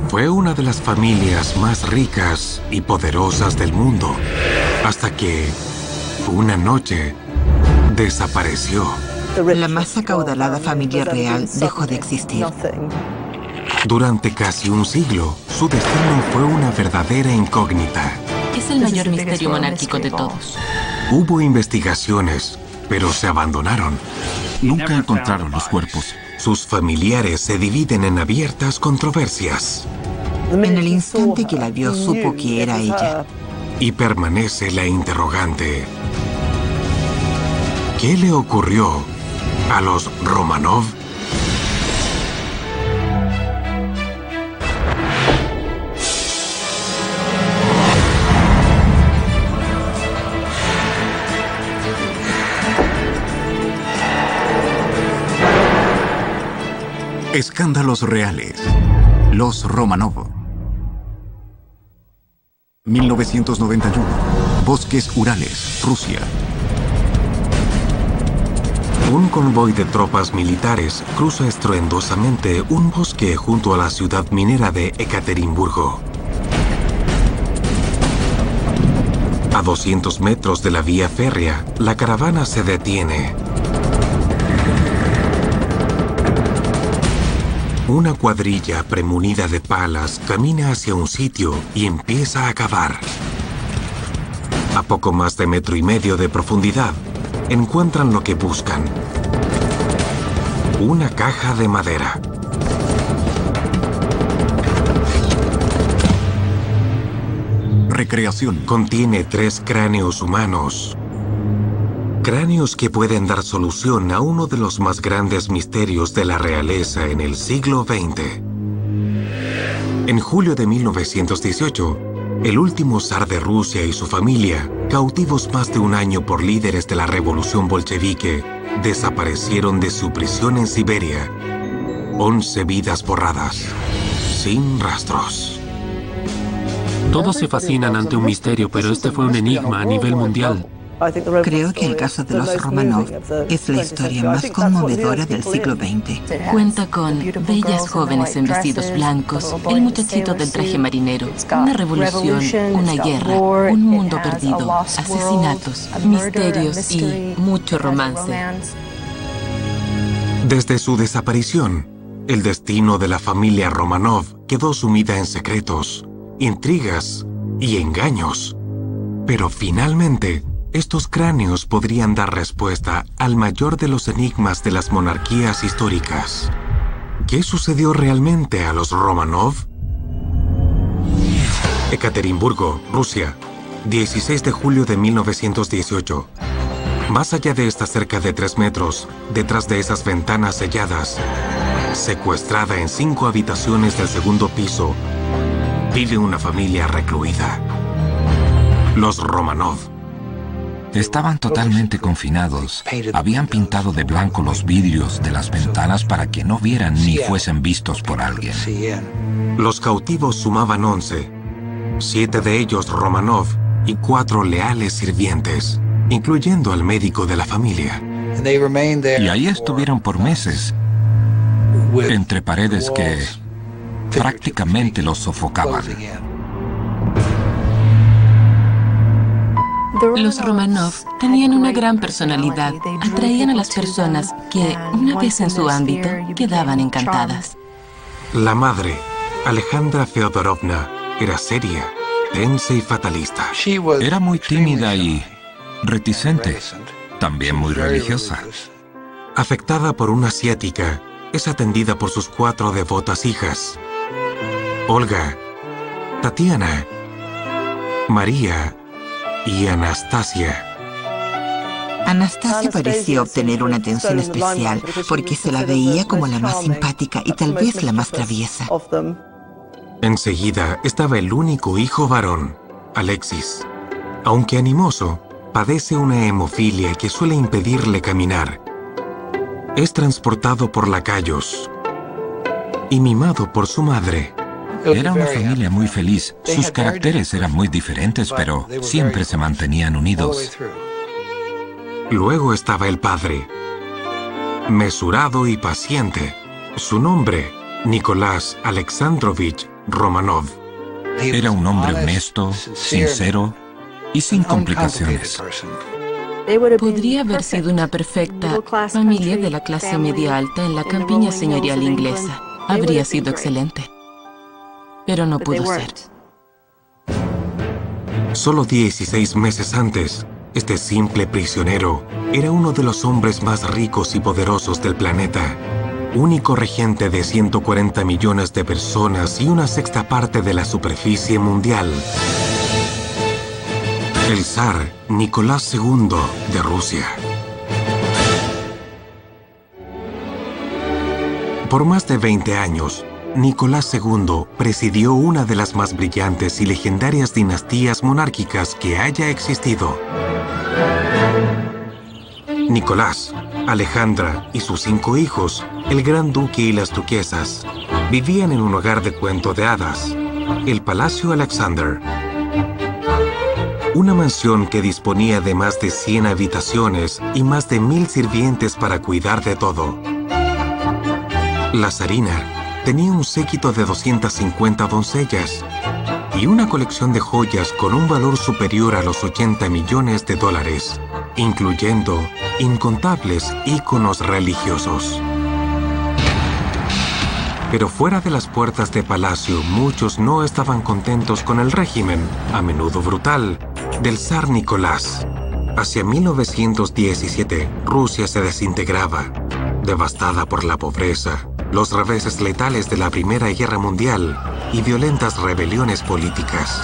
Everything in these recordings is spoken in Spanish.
Fue una de las familias más ricas y poderosas del mundo, hasta que una noche desapareció. La más acaudalada familia real dejó de existir. Durante casi un siglo, su destino fue una verdadera incógnita. Es el mayor misterio monárquico de todos. Hubo investigaciones, pero se abandonaron. Nunca encontraron los cuerpos. Sus familiares se dividen en abiertas controversias. En el instante que la vio, supo que era ella. Y permanece la interrogante. ¿Qué le ocurrió a los Romanov? Escándalos reales. Los Romanov. 1991. Bosques Urales, Rusia. Un convoy de tropas militares cruza estruendosamente un bosque junto a la ciudad minera de Ekaterimburgo. A 200 metros de la vía férrea, la caravana se detiene. Una cuadrilla premunida de palas camina hacia un sitio y empieza a cavar. A poco más de 1,5 metros de profundidad, encuentran lo que buscan. Una caja de madera. Recreación. Contiene 3 cráneos humanos. Cráneos que pueden dar solución a uno de los más grandes misterios de la realeza en el siglo XX. En julio de 1918, el último zar de Rusia y su familia, cautivos más de un año por líderes de la revolución bolchevique, desaparecieron de su prisión en Siberia. 11 vidas borradas, sin rastros. Todos se fascinan ante un misterio, pero este fue un enigma a nivel mundial. Creo que el caso de los Romanov es la historia más conmovedora del siglo XX. Cuenta con bellas jóvenes en vestidos blancos, el muchachito del traje marinero, una revolución, una guerra, un mundo perdido, asesinatos, misterios y mucho romance. Desde su desaparición, el destino de la familia Romanov quedó sumida en secretos, intrigas y engaños. Pero finalmente, estos cráneos podrían dar respuesta al mayor de los enigmas de las monarquías históricas. ¿Qué sucedió realmente a los Romanov? Ekaterimburgo, Rusia, 16 de julio de 1918. Más allá de esta cerca de 3 metros, detrás de esas ventanas selladas, secuestrada en 5 habitaciones del segundo piso, vive una familia recluida. Los Romanov. Estaban totalmente confinados. Habían pintado de blanco los vidrios de las ventanas para que no vieran ni fuesen vistos por alguien. Los cautivos sumaban 11, 7 de ellos Romanov y 4 leales sirvientes, incluyendo al médico de la familia. Y ahí estuvieron por meses, entre paredes que prácticamente los sofocaban. Los Romanov tenían una gran personalidad. Atraían a las personas que, una vez en su ámbito, quedaban encantadas. La madre, Alejandra Feodorovna, era seria, tensa y fatalista. Era muy tímida y reticente, también muy religiosa. Afectada por una ciática, es atendida por sus 4 devotas hijas: Olga, Tatiana, María y Anastasia. Anastasia parecía obtener una atención especial porque se la veía como la más simpática y tal vez la más traviesa. Enseguida estaba el único hijo varón, Alexis. Aunque animoso, padece una hemofilia que suele impedirle caminar. Es transportado por lacayos y mimado por su madre. Era una familia muy feliz. Sus caracteres eran muy diferentes, pero siempre se mantenían unidos. Luego estaba el padre, mesurado y paciente. Su nombre, Nicolás Alexandrovich Romanov. Era un hombre honesto, sincero y sin complicaciones. Podría haber sido una perfecta familia de la clase media alta en la campiña señorial inglesa. Habría sido excelente. Pero no pudo ser. Solo 16 meses antes, este simple prisionero era uno de los hombres más ricos y poderosos del planeta. Único regente de 140 millones de personas y una sexta parte de la superficie mundial. El zar Nicolás II de Rusia. Por más de 20 años, Nicolás II presidió una de las más brillantes y legendarias dinastías monárquicas que haya existido. Nicolás, Alejandra y sus 5 hijos, el gran duque y las duquesas, vivían en un hogar de cuento de hadas, el Palacio Alexander. Una mansión que disponía de más de 100 habitaciones y más de 1000 sirvientes para cuidar de todo. La zarina tenía un séquito de 250 doncellas y una colección de joyas con un valor superior a los 80 millones de dólares, incluyendo incontables íconos religiosos. Pero fuera de las puertas de palacio, muchos no estaban contentos con el régimen, a menudo brutal, del zar Nicolás. Hacia 1917, Rusia se desintegraba, devastada por la pobreza, los reveses letales de la Primera Guerra Mundial y violentas rebeliones políticas.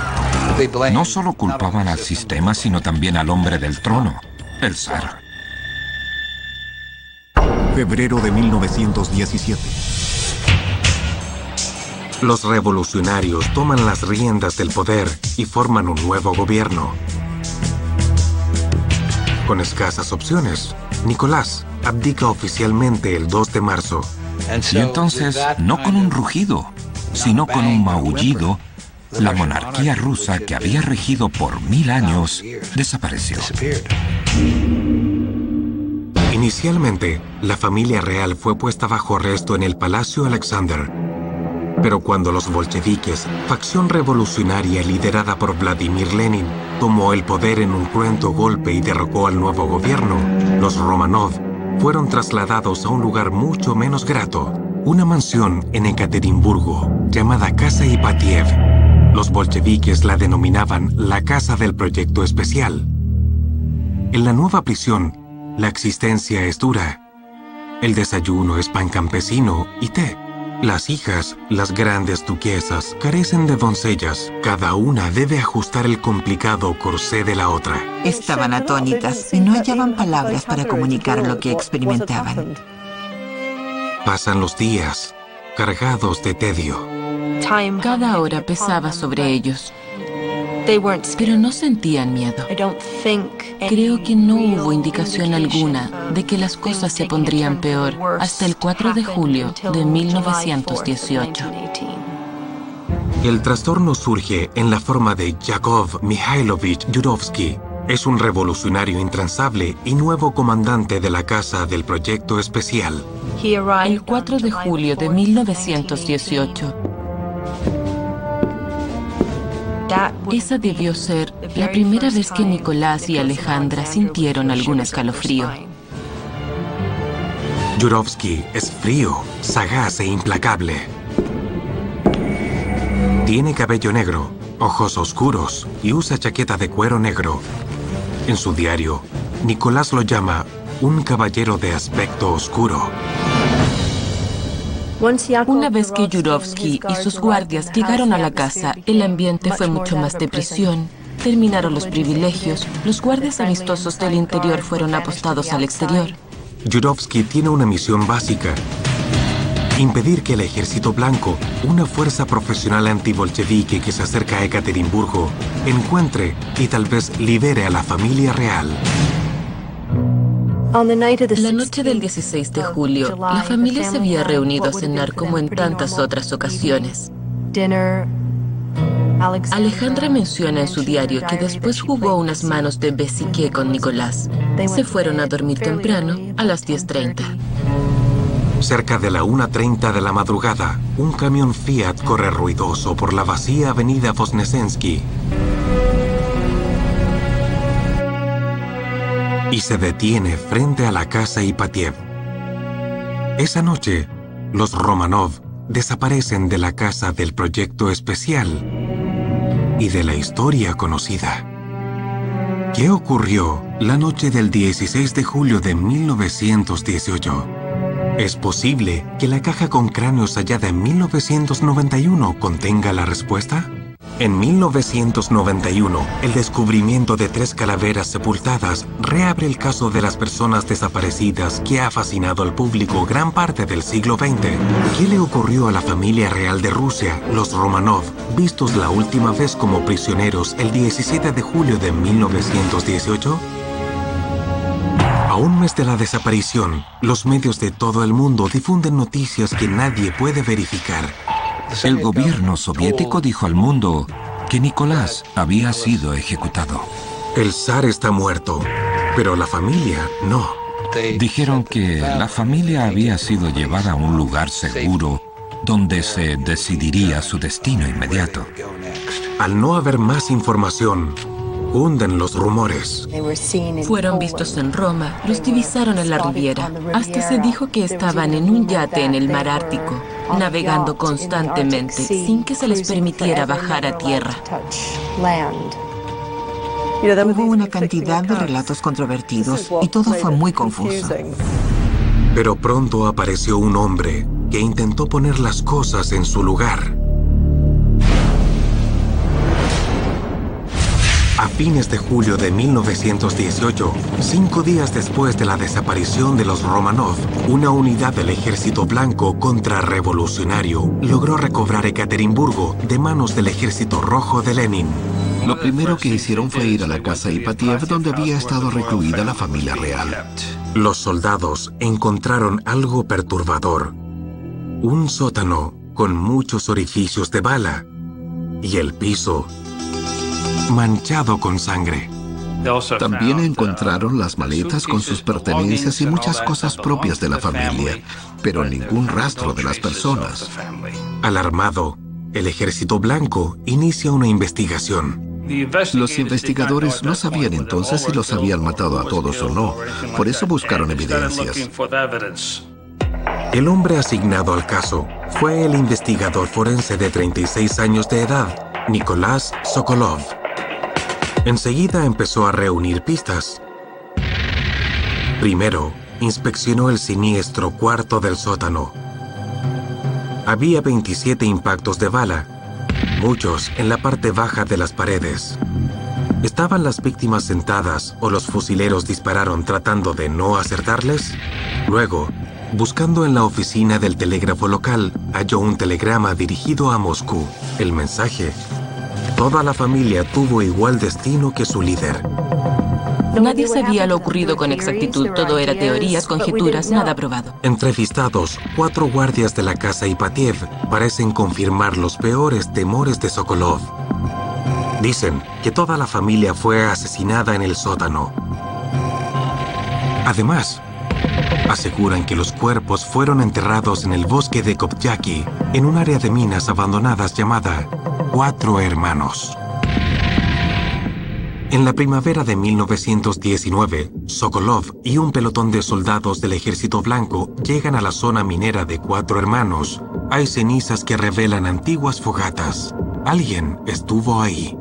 No solo culpaban al sistema, sino también al hombre del trono, el zar. Febrero de 1917. Los revolucionarios toman las riendas del poder y forman un nuevo gobierno. Con escasas opciones, Nicolás abdica oficialmente el 2 de marzo. Y entonces, no con un rugido, sino con un maullido, la monarquía rusa que había regido por 1000 años desapareció. Inicialmente, la familia real fue puesta bajo arresto en el Palacio Alexander. Pero cuando los bolcheviques, facción revolucionaria liderada por Vladimir Lenin, tomó el poder en un cruento golpe y derrocó al nuevo gobierno, los Romanov fueron trasladados a un lugar mucho menos grato, una mansión en Ekaterimburgo, llamada Casa Ipatiev. Los bolcheviques la denominaban la Casa del Proyecto Especial. En la nueva prisión, la existencia es dura. El desayuno es pan campesino y té. Las hijas, las grandes duquesas, carecen de doncellas. Cada una debe ajustar el complicado corsé de la otra. Estaban atónitas y no hallaban palabras para comunicar lo que experimentaban. Pasan los días, cargados de tedio. Cada hora pesaba sobre ellos, pero no sentían miedo. Creo que no hubo indicación alguna de que las cosas se pondrían peor hasta el 4 de julio de 1918. El trastorno surge en la forma de Yakov Mikhailovich Yurovsky. Es un revolucionario intransable y nuevo comandante de la Casa del Proyecto Especial. El 4 de julio de 1918. Esa debió ser la primera vez que Nicolás y Alejandra sintieron algún escalofrío. Yurovsky es frío, sagaz e implacable. Tiene cabello negro, ojos oscuros y usa chaqueta de cuero negro. En su diario, Nicolás lo llama un caballero de aspecto oscuro. Una vez que Yurovsky y sus guardias llegaron a la casa, el ambiente fue mucho más de prisión. Terminaron los privilegios. Los guardias amistosos del interior fueron apostados al exterior. Yurovsky tiene una misión básica: impedir que el ejército blanco, una fuerza profesional antibolchevique que se acerca a Ekaterimburgo, encuentre y tal vez libere a la familia real. La noche del 16 de julio, la familia se había reunido a cenar como en tantas otras ocasiones. Alejandra menciona en su diario que después jugó unas manos de bésique con Nicolás. Se fueron a dormir temprano, a las 10:30. Cerca de la 1:30 de la madrugada, un camión Fiat corre ruidoso por la vacía avenida Vosnesensky y se detiene frente a la casa Ipatiev. Esa noche, los Romanov desaparecen de la casa del proyecto especial y de la historia conocida. ¿Qué ocurrió la noche del 16 de julio de 1918? ¿Es posible que la caja con cráneos hallada en 1991 contenga la respuesta? En 1991, el descubrimiento de 3 calaveras sepultadas reabre el caso de las personas desaparecidas que ha fascinado al público gran parte del siglo XX. ¿Qué le ocurrió a la familia real de Rusia, los Romanov, vistos la última vez como prisioneros el 17 de julio de 1918? A un mes de la desaparición, los medios de todo el mundo difunden noticias que nadie puede verificar. El gobierno soviético dijo al mundo que Nicolás había sido ejecutado. El zar está muerto, pero la familia no. Dijeron que la familia había sido llevada a un lugar seguro donde se decidiría su destino inmediato. Al no haber más información, hunden los rumores. Fueron vistos en Roma, los divisaron en la Riviera. Hasta se dijo que estaban en un yate en el mar Ártico, navegando constantemente, sin que se les permitiera bajar a tierra. Hubo una cantidad de relatos controvertidos y todo fue muy confuso. Pero pronto apareció un hombre que intentó poner las cosas en su lugar. A fines de julio de 1918, 5 días después de la desaparición de los Romanov, una unidad del Ejército Blanco contrarrevolucionario logró recobrar Ekaterimburgo de manos del Ejército Rojo de Lenin. Lo primero que hicieron fue ir a la casa Ipatiev, donde había estado recluida la familia real. Los soldados encontraron algo perturbador: un sótano con muchos orificios de bala y el piso manchado con sangre. También encontraron las maletas con sus pertenencias y muchas cosas propias de la familia, pero ningún rastro de las personas. Alarmado, el Ejército Blanco inicia una investigación. Los investigadores no sabían entonces si los habían matado a todos o no, por eso buscaron evidencias. El hombre asignado al caso fue el investigador forense de 36 años de edad, Nicolás Sokolov. Enseguida empezó a reunir pistas. Primero, inspeccionó el siniestro cuarto del sótano. Había 27 impactos de bala, muchos en la parte baja de las paredes. ¿Estaban las víctimas sentadas o los fusileros dispararon tratando de no acertarles? Luego, buscando en la oficina del telégrafo local, halló un telegrama dirigido a Moscú. El mensaje: toda la familia tuvo igual destino que su líder. Nadie sabía lo ocurrido con exactitud. Todo era teorías, conjeturas, nada probado. Entrevistados, 4 guardias de la casa Ipatiev parecen confirmar los peores temores de Sokolov. Dicen que toda la familia fue asesinada en el sótano. Además, aseguran que los cuerpos fueron enterrados en el bosque de Kopyaki, en un área de minas abandonadas llamada Cuatro Hermanos. En la primavera de 1919, Sokolov y un pelotón de soldados del Ejército Blanco llegan a la zona minera de Cuatro Hermanos. Hay cenizas que revelan antiguas fogatas. Alguien estuvo ahí.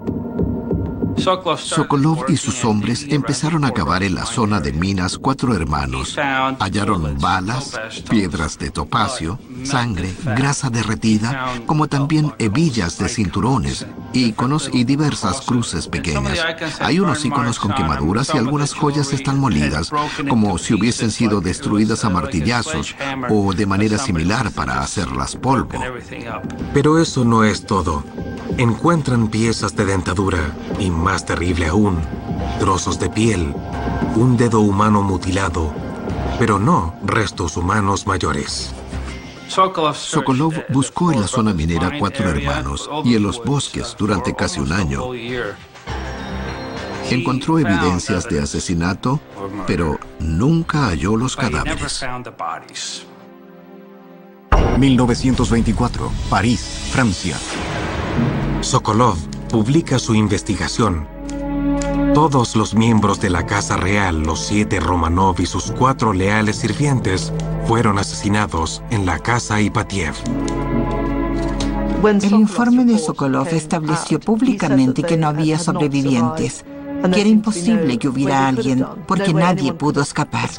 Sokolov y sus hombres empezaron a cavar en la zona de minas Cuatro Hermanos. Hallaron balas, piedras de topacio, sangre, grasa derretida, como también hebillas de cinturones, íconos y diversas cruces pequeñas. Hay unos íconos con quemaduras y algunas joyas están molidas, como si hubiesen sido destruidas a martillazos o de manera similar para hacerlas polvo. Pero eso no es todo. Encuentran piezas de dentadura y, más terrible aún, trozos de piel, un dedo humano mutilado, pero no restos humanos mayores. Sokolov buscó en la zona minera Cuatro Hermanos y en los bosques durante casi un año. Encontró evidencias de asesinato, pero nunca halló los cadáveres. 1924, París, Francia. Sokolov publica su investigación. Todos los miembros de la Casa Real, los 7 Romanov y sus 4 leales sirvientes, fueron asesinados en la Casa Ipatiev. El informe de Sokolov estableció públicamente que no había sobrevivientes, que era imposible que hubiera alguien, porque nadie pudo escapar.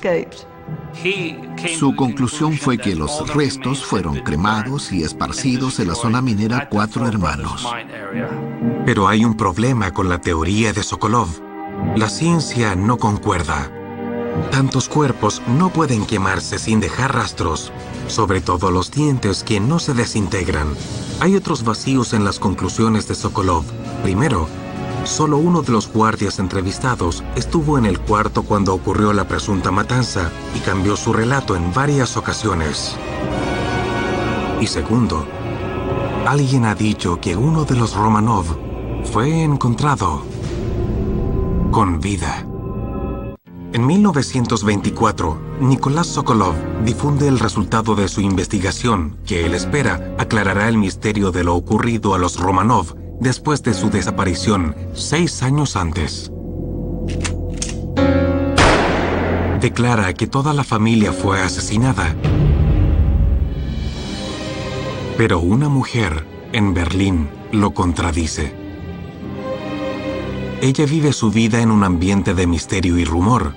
Su conclusión fue que los restos fueron cremados y esparcidos en la zona minera Cuatro Hermanos. Pero hay un problema con la teoría de Sokolov. La ciencia no concuerda. Tantos cuerpos no pueden quemarse sin dejar rastros, sobre todo los dientes que no se desintegran. Hay otros vacíos en las conclusiones de Sokolov. Primero, solo uno de los guardias entrevistados estuvo en el cuarto cuando ocurrió la presunta matanza y cambió su relato en varias ocasiones. Y segundo, alguien ha dicho que uno de los Romanov fue encontrado con vida. En 1924, Nikolás Sokolov difunde el resultado de su investigación, que él espera aclarará el misterio de lo ocurrido a los Romanov después de su desaparición 6 años antes. Declara que toda la familia fue asesinada. Pero una mujer en Berlín lo contradice. Ella vive su vida en un ambiente de misterio y rumor.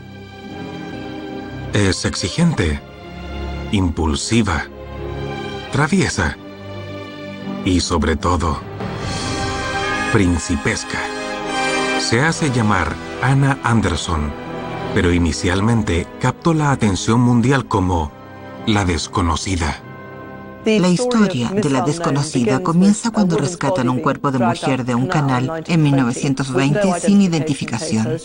Es exigente, impulsiva, traviesa y, sobre todo, principesca. Se hace llamar Anna Anderson, pero inicialmente captó la atención mundial como la desconocida. La historia de la desconocida comienza cuando rescatan un cuerpo de mujer de un canal en 1920 sin identificación.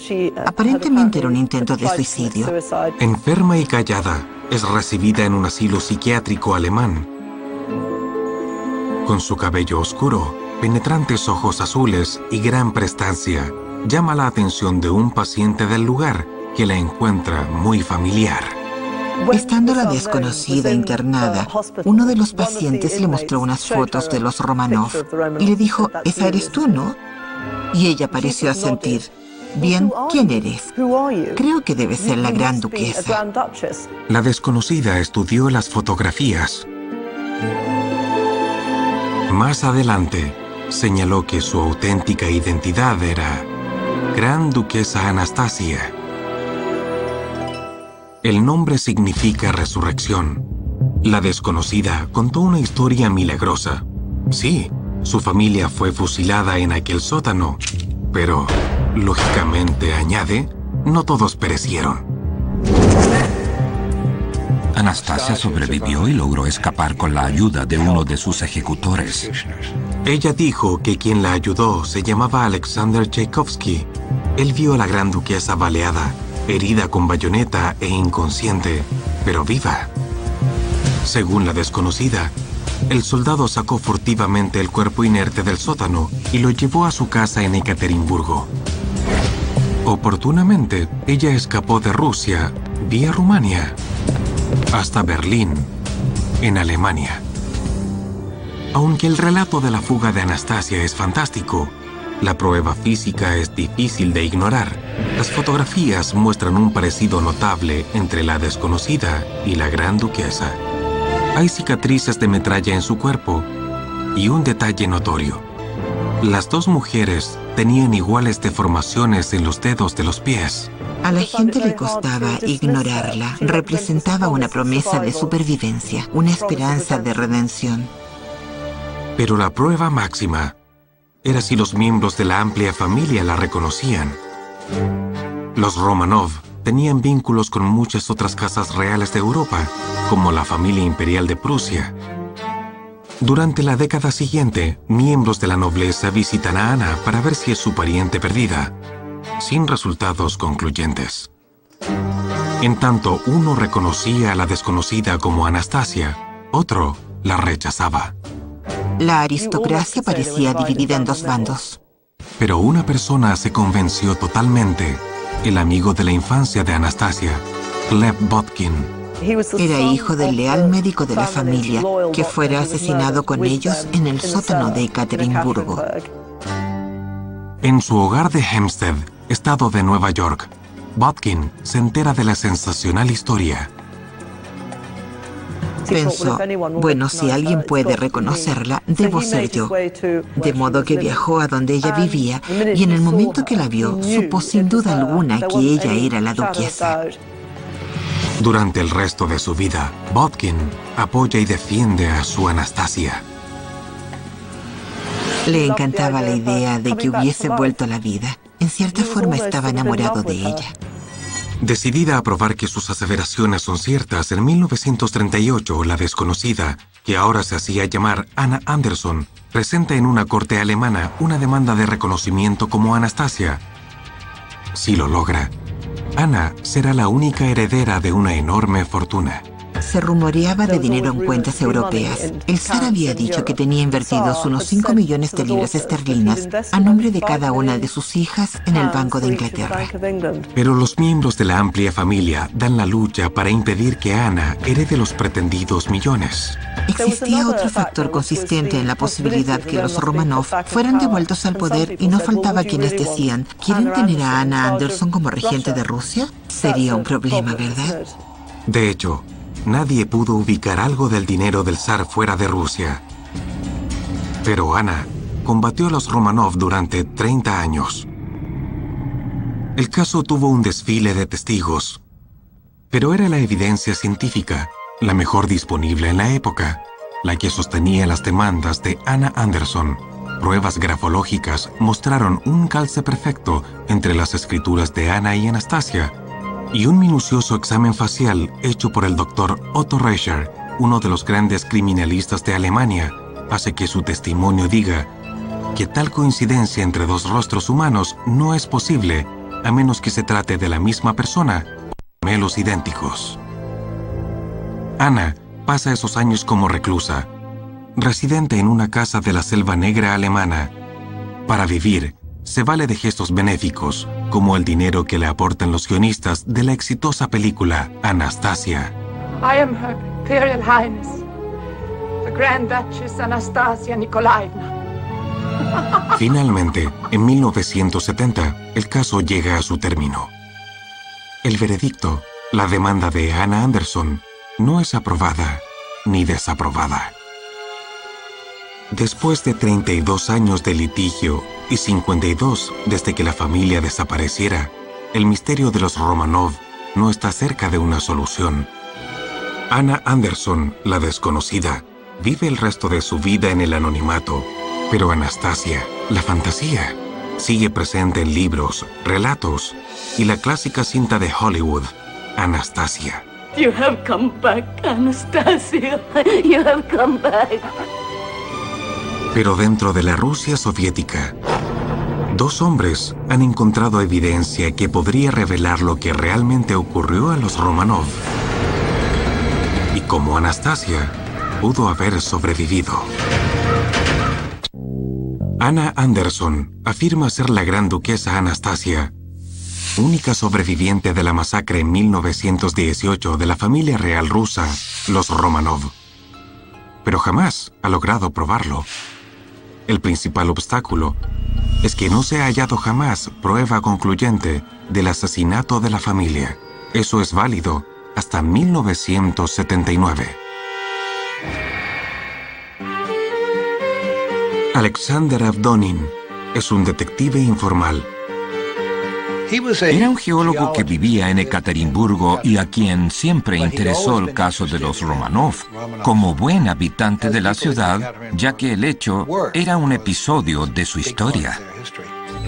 Aparentemente era un intento de suicidio. Enferma y callada, es recibida en un asilo psiquiátrico alemán. Con su cabello oscuro, penetrantes ojos azules y gran prestancia, llama la atención de un paciente del lugar que la encuentra muy familiar. Estando la desconocida internada, uno de los pacientes le mostró unas fotos de los Romanov y le dijo, «Esa eres tú, ¿no?» Y ella pareció asentir. «Bien, ¿quién eres?» «Creo que debe ser la gran duquesa». La desconocida estudió las fotografías. Más adelante, señaló que su auténtica identidad era Gran Duquesa Anastasia. El nombre significa resurrección. La desconocida contó una historia milagrosa. Sí, su familia fue fusilada en aquel sótano, pero, lógicamente, añade, no todos perecieron. Anastasia sobrevivió y logró escapar con la ayuda de uno de sus ejecutores. Ella dijo que quien la ayudó se llamaba Alexander Tchaikovsky. Él vio a la gran duquesa baleada, herida con bayoneta e inconsciente, pero viva. Según la desconocida, el soldado sacó furtivamente el cuerpo inerte del sótano y lo llevó a su casa en Ekaterimburgo. Oportunamente, ella escapó de Rusia vía Rumania hasta Berlín, en Alemania. Aunque el relato de la fuga de Anastasia es fantástico, la prueba física es difícil de ignorar. Las fotografías muestran un parecido notable entre la desconocida y la gran duquesa. Hay cicatrices de metralla en su cuerpo y un detalle notorio. Las dos mujeres tenían iguales deformaciones en los dedos de los pies. A la gente le costaba ignorarla. Representaba una promesa de supervivencia, una esperanza de redención. Pero la prueba máxima era si los miembros de la amplia familia la reconocían. Los Romanov tenían vínculos con muchas otras casas reales de Europa, como la familia imperial de Prusia. Durante la década siguiente, miembros de la nobleza visitan a Ana para ver si es su pariente perdida, sin resultados concluyentes. En tanto, uno reconocía a la desconocida como Anastasia, otro la rechazaba. La aristocracia parecía dividida en dos bandos. Pero una persona se convenció totalmente, el amigo de la infancia de Anastasia, Lev Botkin. Era hijo del leal médico de la familia, que fuera asesinado con ellos en el sótano de Ekaterimburgo. En su hogar de Hempstead, estado de Nueva York, Bodkin se entera de la sensacional historia. Pensó, bueno, si alguien puede reconocerla, debo ser yo. De modo que viajó a donde ella vivía y en el momento que la vio, supo sin duda alguna que ella era la duquesa. Durante el resto de su vida, Bodkin apoya y defiende a su Anastasia. Le encantaba la idea de que hubiese vuelto a la vida. En cierta forma estaba enamorado de ella. Decidida a probar que sus aseveraciones son ciertas, en 1938, la desconocida, que ahora se hacía llamar Anna Anderson, presenta en una corte alemana una demanda de reconocimiento como Anastasia. Si lo logra, Anna será la única heredera de una enorme fortuna. Se rumoreaba de dinero en cuentas europeas. El zar había dicho que tenía invertidos unos 5 millones de libras esterlinas a nombre de cada una de sus hijas en el Banco de Inglaterra. Pero los miembros de la amplia familia dan la lucha para impedir que Anna herede los pretendidos millones. Existía otro factor consistente en la posibilidad que los Romanov fueran devueltos al poder y no faltaba quienes decían, ¿quieren tener a Anna Anderson como regente de Rusia? Sería un problema, ¿verdad? De hecho, nadie pudo ubicar algo del dinero del zar fuera de Rusia. Pero Anna combatió a los Romanov durante 30 años. El caso tuvo un desfile de testigos, pero era la evidencia científica, la mejor disponible en la época, la que sostenía las demandas de Anna Anderson. Pruebas grafológicas mostraron un calce perfecto entre las escrituras de Anna y Anastasia, y un minucioso examen facial hecho por el doctor Otto Reicher, uno de los grandes criminalistas de Alemania, hace que su testimonio diga que tal coincidencia entre dos rostros humanos no es posible a menos que se trate de la misma persona o gemelos idénticos. Anna pasa esos años como reclusa, residente en una casa de la Selva Negra alemana. Para vivir, se vale de gestos benéficos, como el dinero que le aportan los guionistas de la exitosa película Anastasia. I am Her Imperial Highness, the Grand Duchess Anastasia Nikolaevna. Finalmente, en 1970, el caso llega a su término. El veredicto, la demanda de Anna Anderson, no es aprobada ni desaprobada. Después de 32 años de litigio y 52 desde que la familia desapareciera, el misterio de los Romanov no está cerca de una solución. Anna Anderson, la desconocida, vive el resto de su vida en el anonimato, pero Anastasia, la fantasía, sigue presente en libros, relatos y la clásica cinta de Hollywood, Anastasia. You have come back, Anastasia. You have come back. Pero dentro de la Rusia soviética, dos hombres han encontrado evidencia que podría revelar lo que realmente ocurrió a los Romanov. Y cómo Anastasia pudo haber sobrevivido. Anna Anderson afirma ser la gran duquesa Anastasia, única sobreviviente de la masacre en 1918 de la familia real rusa, los Romanov. Pero jamás ha logrado probarlo. El principal obstáculo es que no se ha hallado jamás prueba concluyente del asesinato de la familia. Eso es válido hasta 1979. Alexander Avdonin es un detective informal. Era un geólogo que vivía en Ekaterimburgo y a quien siempre interesó el caso de los Romanov, como buen habitante de la ciudad, ya que el hecho era un episodio de su historia.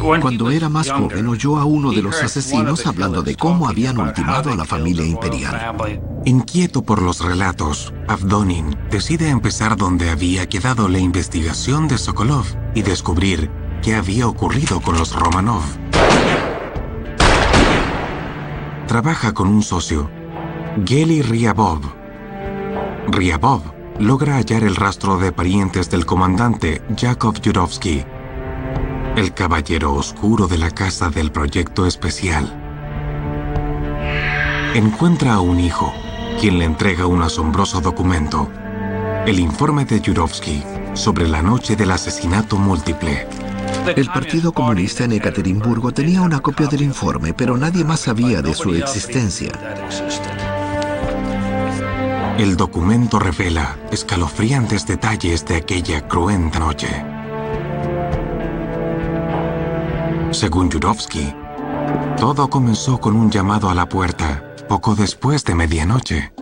Cuando era más joven, oyó a uno de los asesinos hablando de cómo habían ultimado a la familia imperial. Inquieto por los relatos, Avdonin decide empezar donde había quedado la investigación de Sokolov y descubrir qué había ocurrido con los Romanov. Trabaja con un socio, Geli Ryabov. Ryabov logra hallar el rastro de parientes del comandante Yakov Yurovsky, el caballero oscuro de la casa del proyecto especial. Encuentra a un hijo, quien le entrega un asombroso documento, el informe de Yurovsky sobre la noche del asesinato múltiple. El Partido Comunista en Ekaterimburgo tenía una copia del informe, pero nadie más sabía de su existencia. El documento revela escalofriantes detalles de aquella cruenta noche. Según Yurovsky, todo comenzó con un llamado a la puerta poco después de medianoche.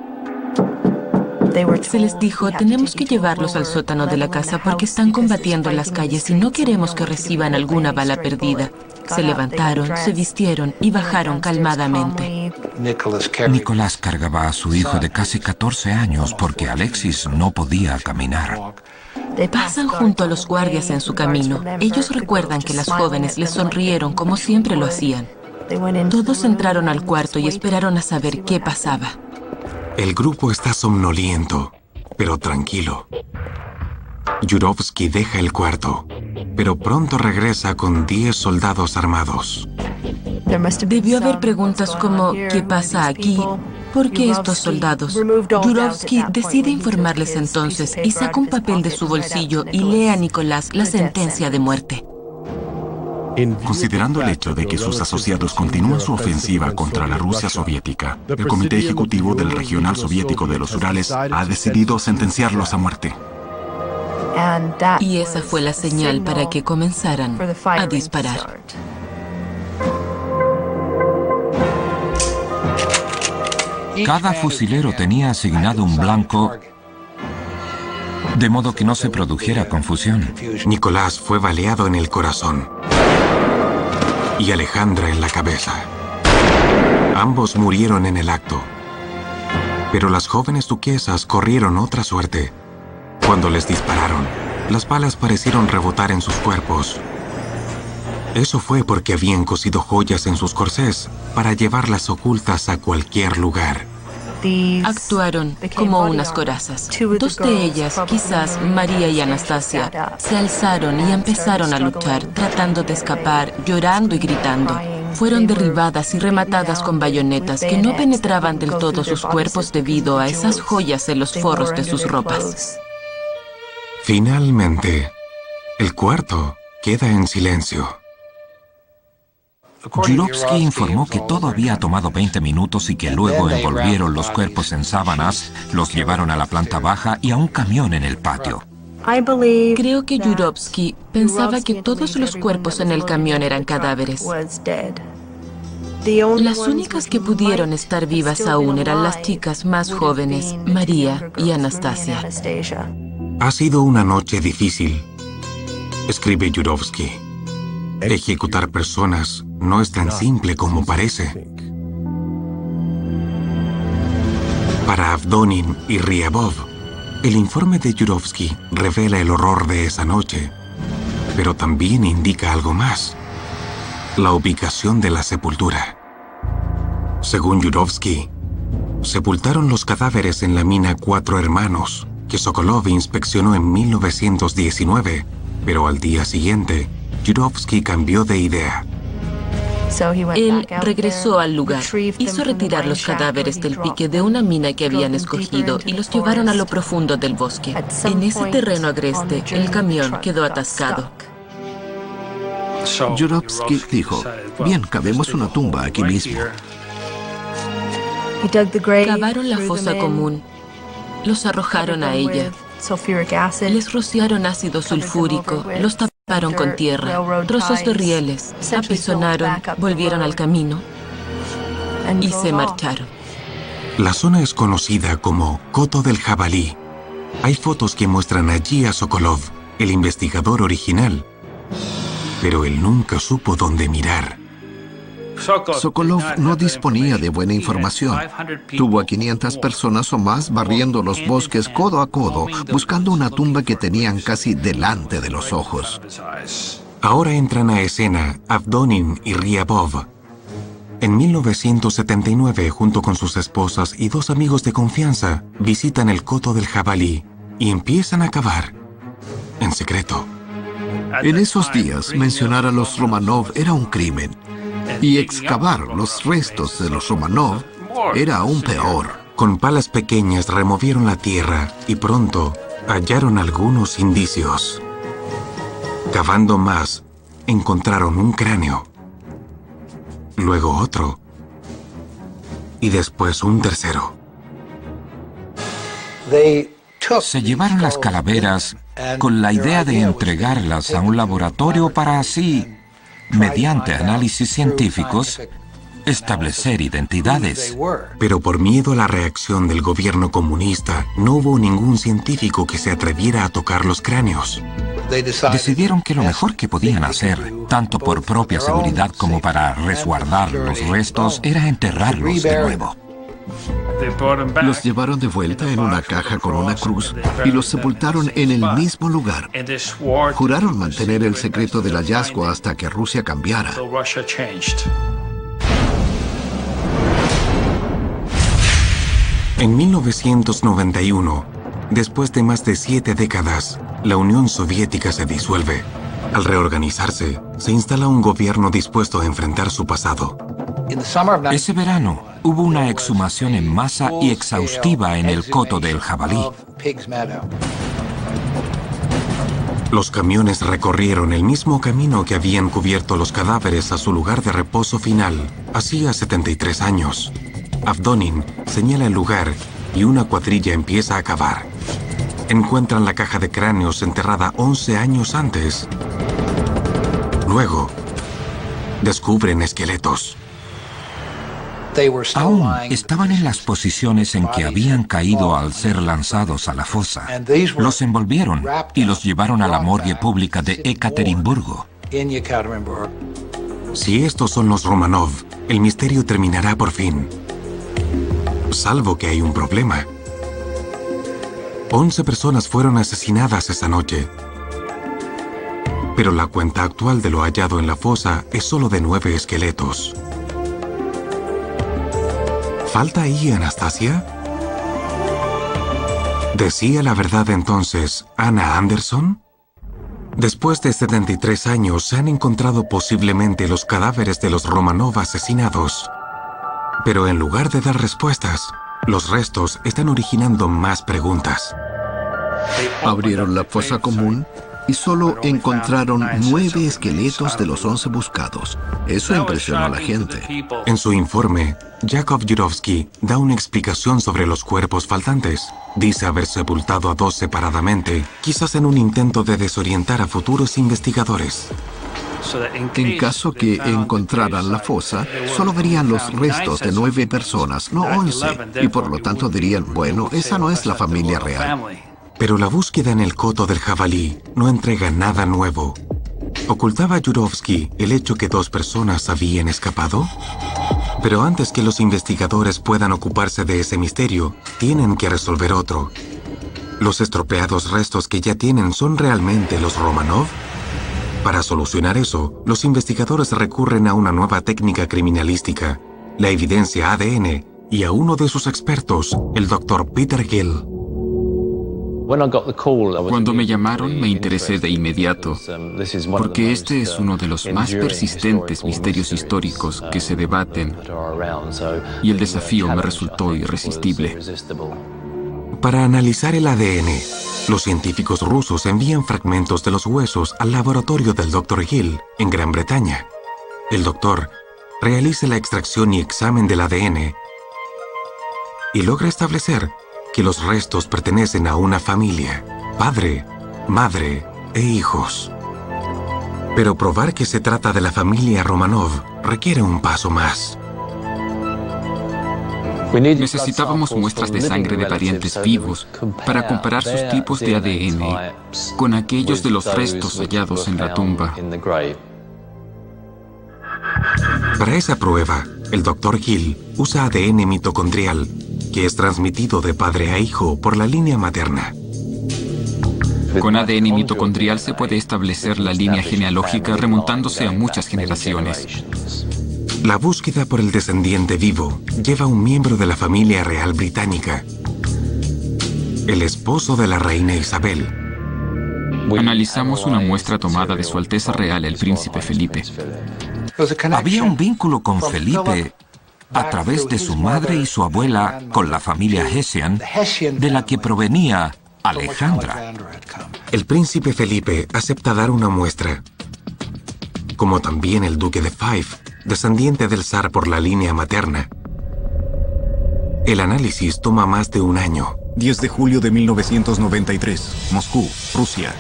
Se les dijo, tenemos que llevarlos al sótano de la casa porque están combatiendo en las calles y no queremos que reciban alguna bala perdida. Se levantaron, se vistieron y bajaron calmadamente. Nicolás cargaba a su hijo de casi 14 años porque Alexis no podía caminar. Pasan junto a los guardias en su camino. Ellos recuerdan que las jóvenes les sonrieron como siempre lo hacían. Todos entraron al cuarto y esperaron a saber qué pasaba. El grupo está somnoliento, pero tranquilo. Yurovsky deja el cuarto, pero pronto regresa con 10 soldados armados. Debió haber preguntas como, ¿qué pasa aquí? ¿Por qué estos soldados? Yurovsky decide informarles entonces y saca un papel de su bolsillo y lee a Nicolás la sentencia de muerte. Considerando el hecho de que sus asociados continúan su ofensiva contra la Rusia soviética, el Comité Ejecutivo del Regional Soviético de los Urales ha decidido sentenciarlos a muerte. Y esa fue la señal para que comenzaran a disparar. Cada fusilero tenía asignado un blanco, de modo que no se produjera confusión. Nicolás fue baleado en el corazón y Alejandra en la cabeza. Ambos murieron en el acto. Pero las jóvenes duquesas corrieron otra suerte. Cuando les dispararon, las balas parecieron rebotar en sus cuerpos. Eso fue porque habían cosido joyas en sus corsés para llevarlas ocultas a cualquier lugar. Actuaron como unas corazas. Dos de ellas, quizás María y Anastasia, se alzaron y empezaron a luchar, tratando de escapar, llorando y gritando. Fueron derribadas y rematadas con bayonetas que no penetraban del todo sus cuerpos debido a esas joyas en los forros de sus ropas. Finalmente, el cuarto queda en silencio. Yurovsky informó que todo había tomado 20 minutos y que luego envolvieron los cuerpos en sábanas, los llevaron a la planta baja y a un camión en el patio. Creo que Yurovsky pensaba que todos los cuerpos en el camión eran cadáveres. Las únicas que pudieron estar vivas aún eran las chicas más jóvenes, María y Anastasia. Ha sido una noche difícil, escribe Yurovsky. Ejecutar personas no es tan simple como parece. Para Avdonin y Ryabov, el informe de Yurovsky revela el horror de esa noche, pero también indica algo más: la ubicación de la sepultura. Según Yurovsky, sepultaron los cadáveres en la mina Cuatro Hermanos, que Sokolov inspeccionó en 1919, pero al día siguiente, Yurovsky cambió de idea. Él regresó al lugar, hizo retirar los cadáveres del pique de una mina que habían escogido y los llevaron a lo profundo del bosque. En ese terreno agreste, el camión quedó atascado. Yurovsky dijo, bien, cavemos una tumba aquí mismo. Cavaron la fosa común, los arrojaron a ella, les rociaron ácido sulfúrico, los taparon con tierra, trozos de rieles, apisonaron, volvieron al camino y se marcharon. La zona es conocida como Coto del Jabalí. Hay fotos que muestran allí a Sokolov, el investigador original, pero él nunca supo dónde mirar. Sokolov no disponía de buena información. Tuvo a 500 personas o más barriendo los bosques codo a codo, buscando una tumba que tenían casi delante de los ojos. Ahora entran a escena Avdonin y Ryabov. En 1979, junto con sus esposas y dos amigos de confianza, visitan el Coto del Jabalí y empiezan a cavar, en secreto. En esos días, mencionar a los Romanov era un crimen. Y excavar los restos de los Romanov era aún peor. Con palas pequeñas removieron la tierra y pronto hallaron algunos indicios. Cavando más, encontraron un cráneo, luego otro y después un tercero. Se llevaron las calaveras con la idea de entregarlas a un laboratorio para así, mediante análisis científicos, establecer identidades. Pero por miedo a la reacción del gobierno comunista, no hubo ningún científico que se atreviera a tocar los cráneos. Decidieron que lo mejor que podían hacer, tanto por propia seguridad como para resguardar los restos, era enterrarlos de nuevo. Los llevaron de vuelta en una caja con una cruz y los sepultaron en el mismo lugar. Juraron mantener el secreto del hallazgo hasta que Rusia cambiara. En 1991, después de más de 7 décadas, la Unión Soviética se disuelve. Al reorganizarse, se instala un gobierno dispuesto a enfrentar su pasado. Ese verano, hubo una exhumación en masa y exhaustiva en el coto del jabalí. Los camiones recorrieron el mismo camino que habían cubierto los cadáveres a su lugar de reposo final, hacía 73 años. Avdonin señala el lugar y una cuadrilla empieza a cavar. Encuentran la caja de cráneos enterrada 11 años antes. Luego, descubren esqueletos. Aún estaban en las posiciones en que habían caído al ser lanzados a la fosa. Los envolvieron y los llevaron a la morgue pública de Ekaterimburgo. Si estos son los Romanov, el misterio terminará por fin. Salvo que hay un problema. 11 personas fueron asesinadas esa noche. Pero la cuenta actual de lo hallado en la fosa es solo de 9 esqueletos. ¿Falta ahí Anastasia? ¿Decía la verdad entonces Anna Anderson? Después de 73 años se han encontrado posiblemente los cadáveres de los Romanov asesinados. Pero en lugar de dar respuestas, los restos están originando más preguntas. Abrieron la fosa común y solo encontraron 9 esqueletos de los 11 buscados. Eso impresionó a la gente. En su informe, Yakov Yurovsky da una explicación sobre los cuerpos faltantes. Dice haber sepultado a 2 separadamente, quizás en un intento de desorientar a futuros investigadores. En caso que encontraran la fosa, solo verían los restos de 9 personas, no 11, y por lo tanto dirían, bueno, esa no es la familia real. Pero la búsqueda en el coto del jabalí no entrega nada nuevo. ¿Ocultaba Yurovsky el hecho que 2 personas habían escapado? Pero antes que los investigadores puedan ocuparse de ese misterio, tienen que resolver otro. ¿Los estropeados restos que ya tienen son realmente los Romanov? Para solucionar eso, los investigadores recurren a una nueva técnica criminalística, la evidencia ADN, y a uno de sus expertos, el Dr. Peter Gill. Cuando me llamaron, me interesé de inmediato, porque este es uno de los más persistentes misterios históricos que se debaten, y el desafío me resultó irresistible. Para analizar el ADN, los científicos rusos envían fragmentos de los huesos al laboratorio del Dr. Gill, en Gran Bretaña. El doctor realiza la extracción y examen del ADN y logra establecer que los restos pertenecen a una familia, padre, madre e hijos. Pero probar que se trata de la familia Romanov requiere un paso más. Necesitábamos muestras de sangre de parientes vivos para comparar sus tipos de ADN con aquellos de los restos hallados en la tumba. Para esa prueba, el Dr. Gill usa ADN mitocondrial, que es transmitido de padre a hijo por la línea materna. Con ADN mitocondrial se puede establecer la línea genealógica remontándose a muchas generaciones. La búsqueda por el descendiente vivo lleva a un miembro de la familia real británica, el esposo de la reina Isabel. Analizamos una muestra tomada de Su Alteza Real el Príncipe Felipe. Había un vínculo con Felipe a través de su madre y su abuela con la familia Hessian, de la que provenía Alejandra. El príncipe Felipe acepta dar una muestra, como también el duque de Fife, descendiente del zar por la línea materna. El análisis toma más de un año. 10 de julio de 1993, Moscú, Rusia.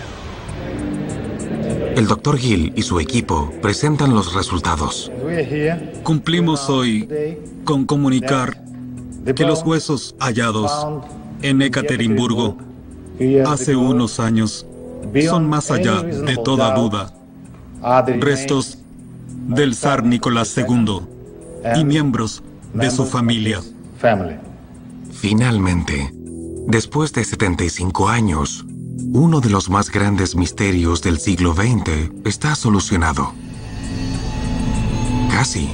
El Dr. Gill y su equipo presentan los resultados. Cumplimos hoy con comunicar que los huesos hallados en Ekaterimburgo hace unos años son más allá de toda duda restos del zar Nicolás II y miembros de su familia. Finalmente, después de 75 años, uno de los más grandes misterios del siglo XX está solucionado. Casi.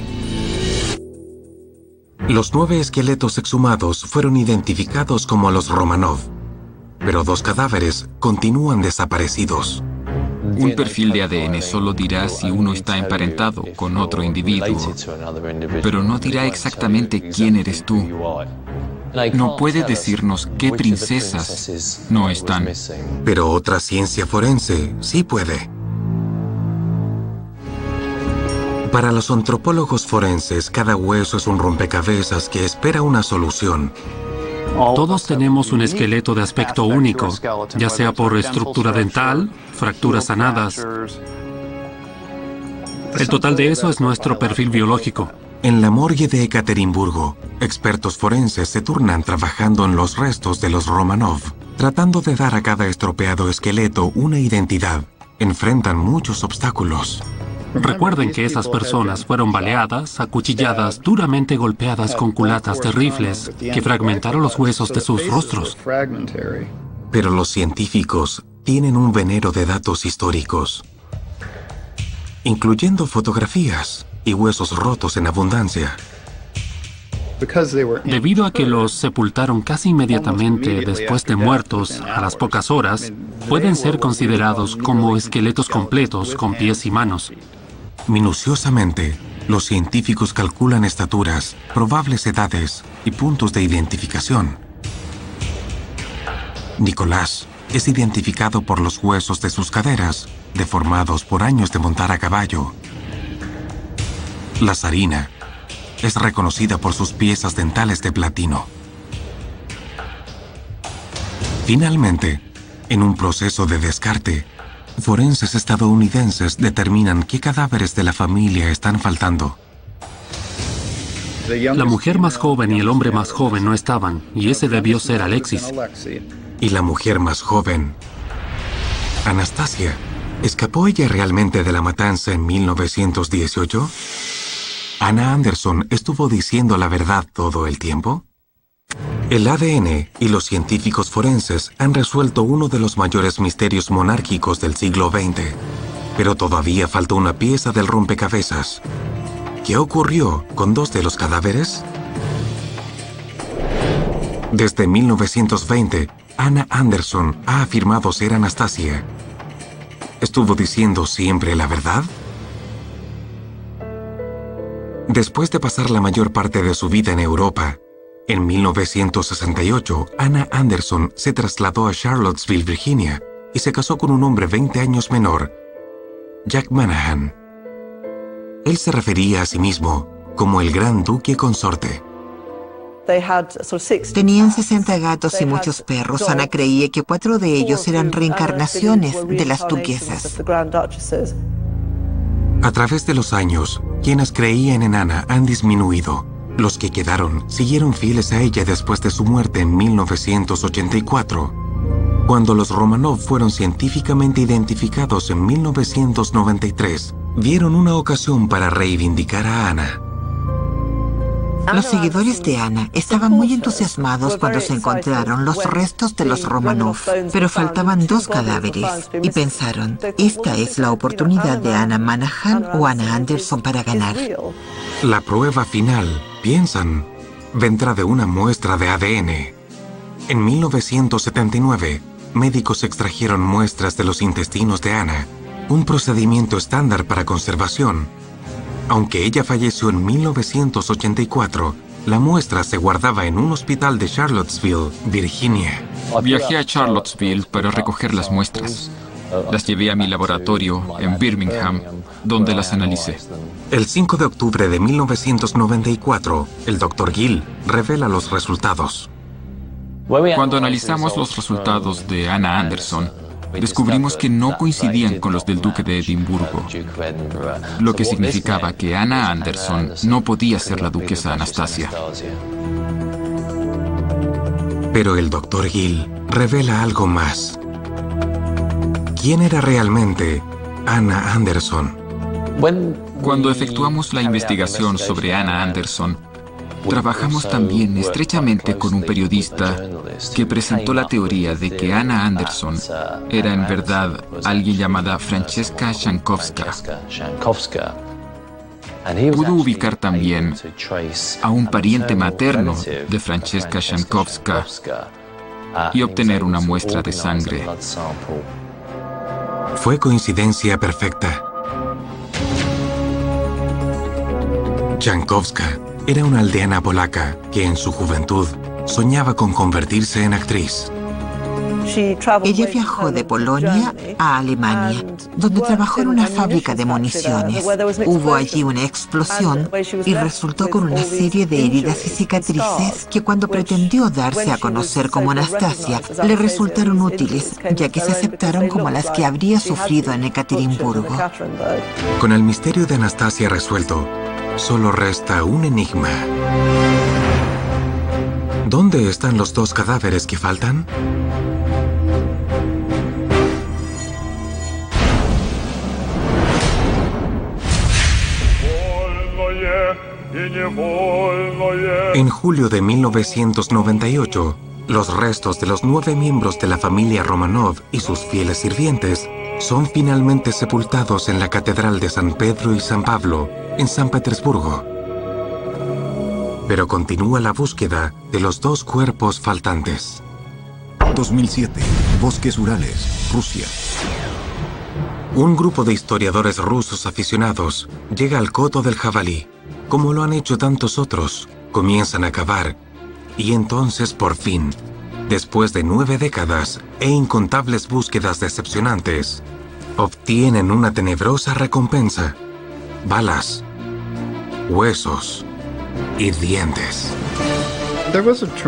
Los 9 esqueletos exhumados fueron identificados como los Romanov, pero 2 cadáveres continúan desaparecidos. Un perfil de ADN solo dirá si uno está emparentado con otro individuo, pero no dirá exactamente quién eres tú. No puede decirnos qué princesas no están. Pero otra ciencia forense sí puede. Para los antropólogos forenses, cada hueso es un rompecabezas que espera una solución. Todos tenemos un esqueleto de aspecto único, ya sea por estructura dental, fracturas sanadas. El total de eso es nuestro perfil biológico. En la morgue de Ekaterimburgo, expertos forenses se turnan trabajando en los restos de los Romanov, tratando de dar a cada estropeado esqueleto una identidad. Enfrentan muchos obstáculos. Recuerden que esas personas fueron baleadas, acuchilladas, duramente golpeadas con culatas de rifles que fragmentaron los huesos de sus rostros. Pero los científicos tienen un venero de datos históricos, incluyendo fotografías y huesos rotos en abundancia. Debido a que los sepultaron casi inmediatamente después de muertos, a las pocas horas, pueden ser considerados como esqueletos completos con pies y manos. Minuciosamente, los científicos calculan estaturas, probables edades y puntos de identificación. Nicolás es identificado por los huesos de sus caderas, deformados por años de montar a caballo. La zarina es reconocida por sus piezas dentales de platino. Finalmente, en un proceso de descarte, forenses estadounidenses determinan qué cadáveres de la familia están faltando. La mujer más joven y el hombre más joven no estaban, y ese debió ser Alexis. Y la mujer más joven, Anastasia, ¿escapó ella realmente de la matanza en 1918? ¿Anna Anderson estuvo diciendo la verdad todo el tiempo? El ADN y los científicos forenses han resuelto uno de los mayores misterios monárquicos del siglo XX, pero todavía falta una pieza del rompecabezas. ¿Qué ocurrió con 2 de los cadáveres? Desde 1920, Anna Anderson ha afirmado ser Anastasia. ¿Estuvo diciendo siempre la verdad? Después de pasar la mayor parte de su vida en Europa, en 1968, Anna Anderson se trasladó a Charlottesville, Virginia, y se casó con un hombre 20 años menor, Jack Manahan. Él se refería a sí mismo como el Gran Duque Consorte. Tenían 60 gatos y muchos perros. Ana creía que 4 de ellos eran reencarnaciones de las duquesas. A través de los años, quienes creían en Ana han disminuido. Los que quedaron siguieron fieles a ella después de su muerte en 1984. Cuando los Romanov fueron científicamente identificados en 1993, vieron una ocasión para reivindicar a Ana. Los seguidores de Ana estaban muy entusiasmados cuando se encontraron los restos de los Romanov, pero faltaban 2 cadáveres y pensaron, esta es la oportunidad de Anna Manahan o Anna Anderson para ganar. La prueba final, piensan, vendrá de una muestra de ADN. En 1979, médicos extrajeron muestras de los intestinos de Ana, un procedimiento estándar para conservación. Aunque ella falleció en 1984, la muestra se guardaba en un hospital de Charlottesville, Virginia. Viajé a Charlottesville para recoger las muestras. Las llevé a mi laboratorio en Birmingham, donde las analicé. El 5 de octubre de 1994, el Dr. Gill revela los resultados. Cuando analizamos los resultados de Anna Anderson, descubrimos que no coincidían con los del Duque de Edimburgo, lo que significaba que Anna Anderson no podía ser la duquesa Anastasia. Pero el Dr. Gill revela algo más. ¿Quién era realmente Anna Anderson? Cuando efectuamos la investigación sobre Anna Anderson, trabajamos también estrechamente con un periodista que presentó la teoría de que Anna Anderson era en verdad alguien llamada Francesca Szankowska. Pudo ubicar también a un pariente materno de Francesca Szankowska y obtener una muestra de sangre. Fue coincidencia perfecta. Szankowska era una aldeana polaca que en su juventud soñaba con convertirse en actriz. Ella viajó de Polonia a Alemania, donde trabajó en una fábrica de municiones. Hubo allí una explosión y resultó con una serie de heridas y cicatrices que cuando pretendió darse a conocer como Anastasia, le resultaron útiles, ya que se aceptaron como las que habría sufrido en Ekaterimburgo. Con el misterio de Anastasia resuelto, solo resta un enigma. ¿Dónde están los dos cadáveres que faltan? En julio de 1998, los restos de los 9 miembros de la familia Romanov y sus fieles sirvientes son finalmente sepultados en la Catedral de San Pedro y San Pablo, en San Petersburgo. Pero continúa la búsqueda de los 2 cuerpos faltantes. 2007. Bosques Urales, Rusia. Un grupo de historiadores rusos aficionados llega al coto del jabalí. Como lo han hecho tantos otros, comienzan a cavar. Y entonces, por fin, después de 9 décadas e incontables búsquedas decepcionantes, obtienen una tenebrosa recompensa: balas, huesos y dientes.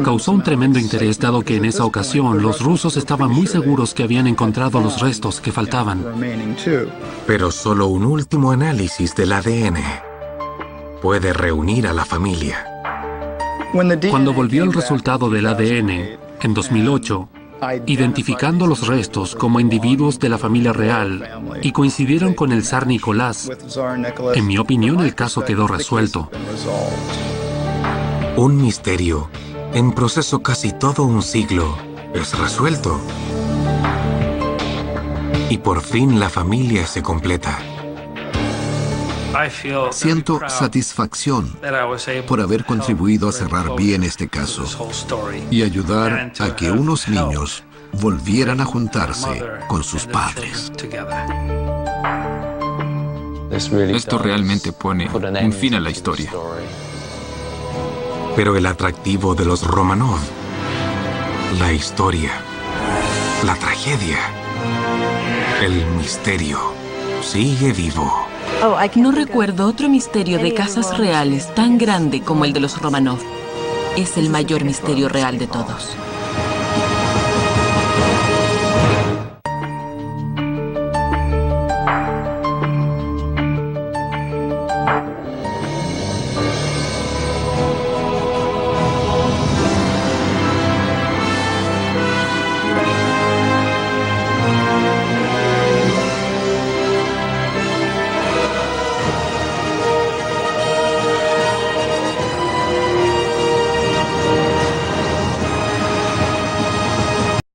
Causó un tremendo interés dado que en esa ocasión los rusos estaban muy seguros que habían encontrado los restos que faltaban. Pero solo un último análisis del ADN puede reunir a la familia. Cuando volvió el resultado del ADN, en 2008, identificando los restos como individuos de la familia real y coincidieron con el zar Nicolás, en mi opinión el caso quedó resuelto. Un misterio, en proceso casi todo un siglo, es resuelto. Y por fin la familia se completa. Siento satisfacción por haber contribuido a cerrar bien este caso y ayudar a que unos niños volvieran a juntarse con sus padres. Esto realmente pone un fin a la historia. Pero el atractivo de los Romanov, la historia, la tragedia, el misterio, sigue vivo. No recuerdo otro misterio de casas reales tan grande como el de los Romanov. Es el mayor misterio real de todos.